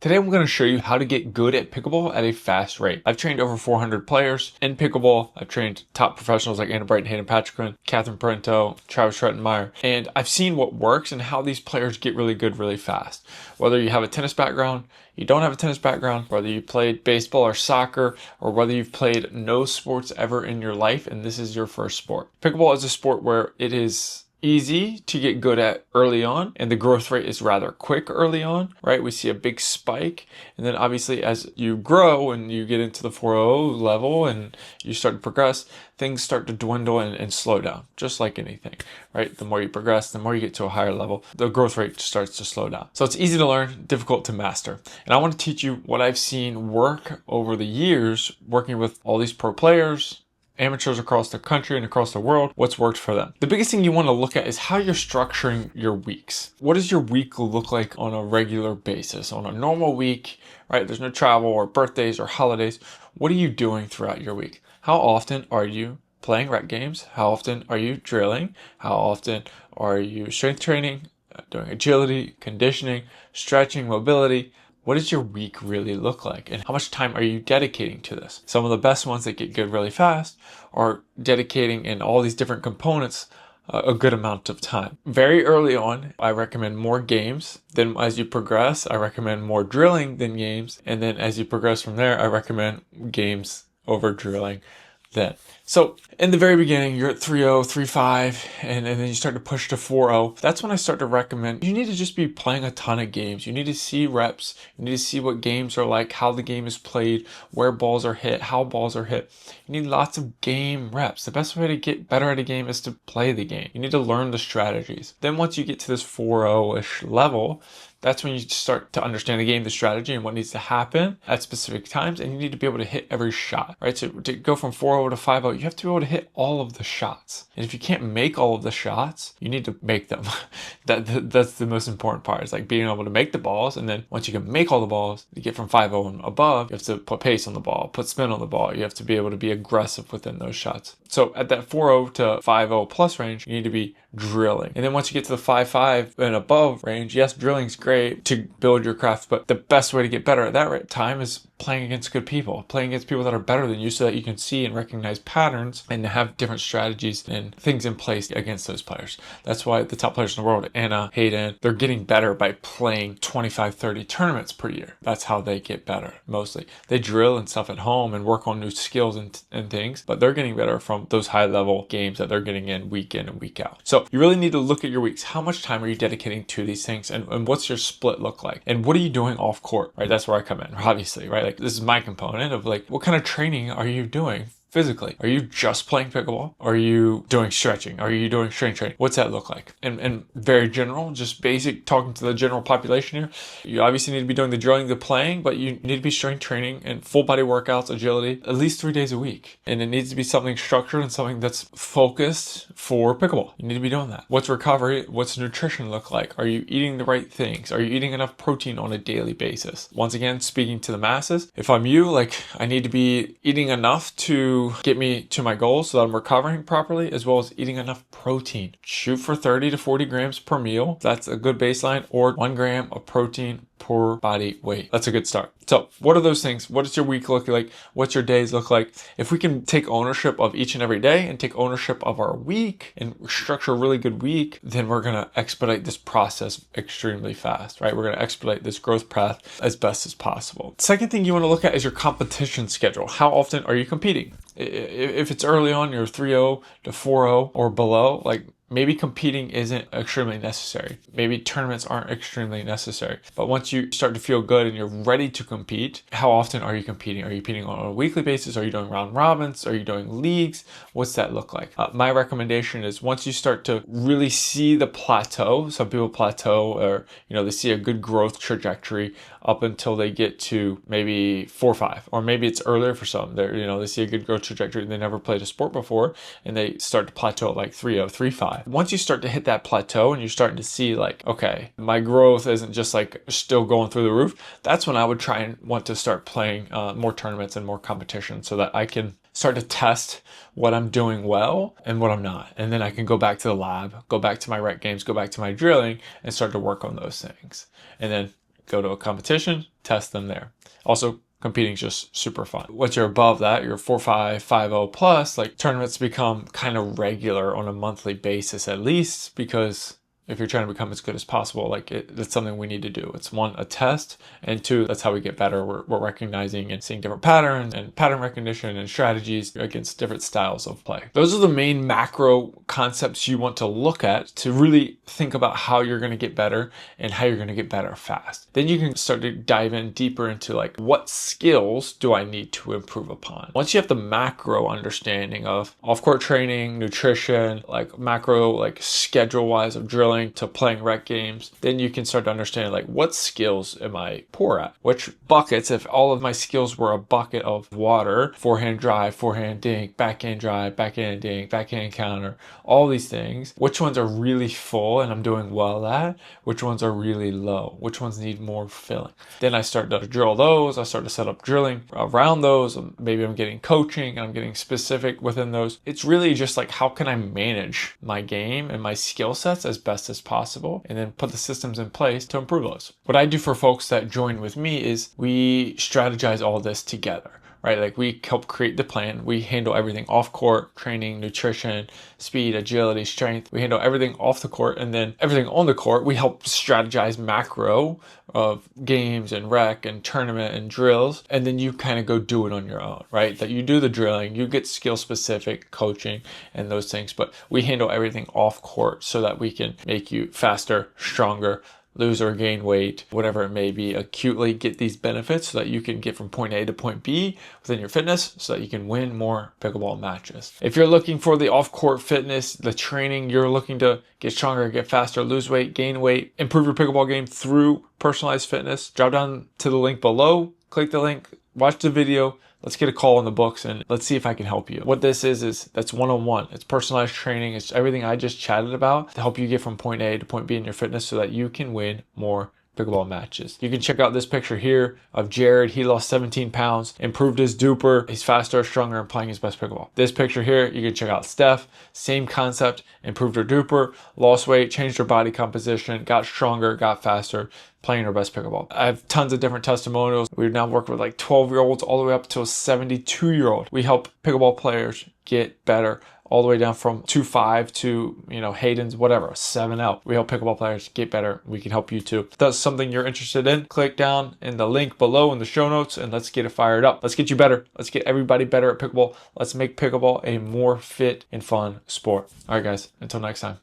Today I'm going to show you how to get good at pickleball at a fast rate. I've trained over 400 players in pickleball. I've trained top professionals like Anna Brighton, Hayden Patrickman, Catherine Parento, Travis Schrettenmeyer, and I've seen what works and how these players get really good really fast. Whether you have a tennis background, you don't have a tennis background, whether you played baseball or soccer, or whether you've played no sports ever in your life and this is your first sport. Pickleball is a sport where it is easy to get good at early on, and the growth rate is rather quick early on, right? We see a big spike, and then obviously as you grow and you get into the 4.0 level and you start to progress, things start to dwindle and slow down, just like anything, right? The more you progress, the more you get to a higher level, the growth rate starts to slow down. So it's easy to learn, difficult to master. And I want to teach you what I've seen work over the years, working with all these pro players, amateurs across the country and across the world, what's worked for them. The biggest thing you want to look at is how you're structuring your weeks. What does your week look like on a regular basis? On a normal week, right? There's no travel or birthdays or holidays. What are you doing throughout your week? How often are you playing rec games? How often are you drilling? How often are you strength training, doing agility, conditioning, stretching, mobility? What does your week really look like? And how much time are you dedicating to this? Some of the best ones that get good really fast are dedicating in all these different components a good amount of time. Very early on, I recommend more games. Then as you progress, I recommend more drilling than games. And then as you progress from there, I recommend games over drilling then. So in the very beginning, you're at 3.0, 3.5, and then you start to push to 4.0. That's when I start to recommend you need to just be playing a ton of games. You need to see reps. You need to see what games are like, how the game is played, where balls are hit, how balls are hit. You need lots of game reps. The best way to get better at a game is to play the game. You need to learn the strategies. Then once you get to this 4.0-ish level, that's when you start to understand the game, the strategy, and what needs to happen at specific times. And you need to be able to hit every shot, right? So to go from 4.0 to 5.0, you have to be able to hit all of the shots. And if you can't make all of the shots, you need to make them. That's the most important part. It's like being able to make the balls. And then once you can make all the balls, you get from 5.0 and above, you have to put pace on the ball, put spin on the ball. You have to be able to be aggressive within those shots. So at that 4.0 to 5.0 plus range, you need to be drilling. And then once you get to the 5.5 and above range, yes, drilling's great to build your craft, but the best way to get better at that time is playing against good people, playing against people that are better than you so that you can see and recognize patterns and have different strategies and things in place against those players. That's why the top players in the world, Anna, Hayden, they're getting better by playing 25, 30 tournaments per year. That's how they get better, mostly. They drill and stuff at home and work on new skills and things, but they're getting better from those high level games that they're getting in and week out. So you really need to look at your weeks. How much time are you dedicating to these things, and what's your split look like? And what are you doing off court, right? That's where I come in, obviously, right? Like this is my component of like, what kind of training are you doing physically? Are you just playing pickleball? Are you doing stretching? Are you doing strength training? What's that look like? And very general, just basic, talking to the general population here. You obviously need to be doing the drilling, the playing, but you need to be strength training and full body workouts, agility, at least 3 days a week. And it needs to be something structured and something that's focused for pickleball. You need to be doing that. What's recovery? What's nutrition look like? Are you eating the right things? Are you eating enough protein on a daily basis? Once again, speaking to the masses, if I'm you, like I need to be eating enough to get me to my goals so that I'm recovering properly, as well as eating enough protein. Shoot for 30 to 40 grams per meal. That's a good baseline, or 1 gram of protein per body weight. That's a good start. So what are those things? What does your week look like? What's your days look like? If we can take ownership of each and every day and take ownership of our week and structure a really good week, then we're going to expedite this process extremely fast, right? We're going to expedite this growth path as best as possible. Second thing you want to look at is your competition schedule. How often are you competing? If it's early on, you're 3.0 to 4.0 or below, like maybe competing isn't extremely necessary. Maybe tournaments aren't extremely necessary. But once you start to feel good and you're ready to compete, how often are you competing? Are you competing on a weekly basis? Are you doing round robins? Are you doing leagues? What's that look like? My recommendation is once you start to really see the plateau, some people plateau or, they see a good growth trajectory up until they get to maybe 4.5, or maybe it's earlier for some. They see a good growth trajectory and they never played a sport before and they start to plateau at like 3.0, 3.5. Once you start to hit that plateau and you're starting to see like, okay, my growth isn't just like still going through the roof, that's when I would try and want to start playing more tournaments and more competition so that I can start to test what I'm doing well and what I'm not. And then I can go back to the lab, go back to my rec games, go back to my drilling and start to work on those things. And then go to a competition, test them there. Also, competing is just super fun. Once you're above that, you're 4-5, 5-0 plus, like tournaments become kind of regular on a monthly basis at least, because if you're trying to become as good as possible, like it's something we need to do. It's one, a test, and two, that's how we get better. We're recognizing and seeing different patterns and pattern recognition and strategies against different styles of play. Those are the main macro concepts you want to look at to really think about how you're going to get better and how you're going to get better fast. Then you can start to dive in deeper into like, what skills do I need to improve upon? Once you have the macro understanding of off-court training, nutrition, like macro, like schedule-wise of drilling, to playing rec games, then you can start to understand like, what skills am I poor at? Which buckets, if all of my skills were a bucket of water, forehand drive, forehand dink, backhand drive, backhand dink, backhand counter, all these things, which ones are really full and I'm doing well at? Which ones are really low? Which ones need more filling? Then I start to drill those. I start to set up drilling around those. Maybe I'm getting coaching and I'm getting specific within those. It's really just like, how can I manage my game and my skill sets as best as possible, and then put the systems in place to improve those. What I do for folks that join with me is we strategize all this together, right? Like we help create the plan. We handle everything off court, training, nutrition, speed, agility, strength. We handle everything off the court, and then everything on the court, we help strategize macro of games and rec and tournament and drills. And then you kind of go do it on your own, right? That you do the drilling, you get skill specific coaching and those things, but we handle everything off court so that we can make you faster, stronger, lose or gain weight, whatever it may be, acutely get these benefits so that you can get from point A to point B within your fitness so that you can win more pickleball matches. If you're looking for the off-court fitness, the training, you're looking to get stronger, get faster, lose weight, gain weight, improve your pickleball game through personalized fitness, drop down to the link below, click the link, watch the video. Let's get a call in the books and let's see if I can help you. What this is that's one-on-one. It's personalized training. It's everything I just chatted about to help you get from point A to point B in your fitness so that you can win more pickleball matches. You can check out this picture here of Jared. He lost 17 pounds, improved his duper. He's faster, stronger, and playing his best pickleball. This picture here, you can check out Steph. Same concept, improved her duper, lost weight, changed her body composition, got stronger, got faster, playing her best pickleball. I have tons of different testimonials. We now work with like 12-year-olds all the way up to a 72-year-old. We help pickleball players get better all the way down from 2.5 to, Hayden's, whatever, 7 out. We help pickleball players get better. We can help you too. If that's something you're interested in, click down in the link below in the show notes and let's get it fired up. Let's get you better. Let's get everybody better at pickleball. Let's make pickleball a more fit and fun sport. All right, guys, until next time.